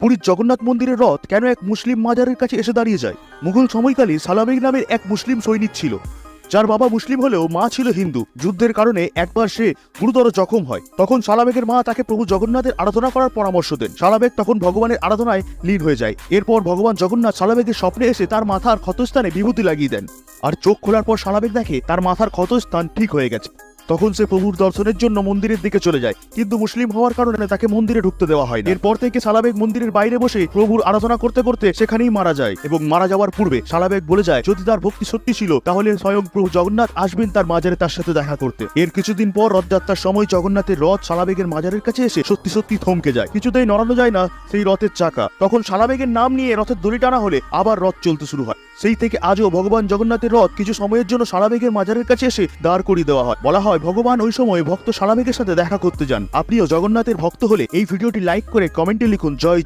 পুরীর জগন্নাথ মন্দিরের রথ কেন এক মুসলিম মাজারের কাছে এসে দাঁড়িয়ে যায়? মুঘল সময়কালে সালাবেগ নামের এক মুসলিম সৈনিক ছিল, যার বাবা মুসলিম হলেও মা ছিল হিন্দু। যুদ্ধের কারণে একবার সে গুরুতর জখম হয়। তখন সালাবেগের মা তাকে প্রভু জগন্নাথের আরাধনা করার পরামর্শ দেন। সালাবেগ তখন ভগবানের আরাধনায় লীন হয়ে যায়। এরপর ভগবান জগন্নাথ সালাবেগের স্বপ্নে এসে তার মাথার ক্ষতস্থানে বিভূতি লাগিয়ে দেন, আর চোখ খোলার পর সালাবেগ দেখে তার মাথার ক্ষতস্থান ঠিক হয়ে গেছে। তখন সে প্রভুর দর্শনের জন্য মন্দিরের দিকে চলে যায়, কিন্তু মুসলিম হওয়ার কারণে তাকে মন্দিরে ঢুকতে দেওয়া হয় না। এরপর থেকে সালাবেগ মন্দিরের বাইরে বসে প্রভুর আরাধনা করতে করতে সেখানেই মারা যায়, এবং মারা যাওয়ার পূর্বে সালাবেগ বলে যায় যদি তার ভক্তি সত্যি ছিল তাহলে স্বয়ং প্রভু জগন্নাথ আসবেন তার মাজারে তার সাথে দেখা করতে। এর কিছুদিন পর রথযাত্রার সময় জগন্নাথের রথ সালাবেগের মাজারের কাছে এসে সত্যি সত্যি থমকে যায়। কিছুতেই নড়ানো যায় না সেই রথের চাকা। তখন সালাবেগের নাম নিয়ে রথের দড়ি টানা হলে আবার রথ চলতে শুরু হয়। সেই থেকে আজও ভগবান জগন্নাথের রথ কিছু সময়ের জন্য সালাবেগের মাজারের কাছে এসে দাঁড় করিয়ে দেওয়া হয়। বলা হয় ভগবান ওই সময় ভক্ত সালাবেগের সাথে দেখা করতে যান। আপনিও জগন্নাথের ভক্ত হলে এই ভিডিওটি লাইক করে কমেন্টে লিখুন জয়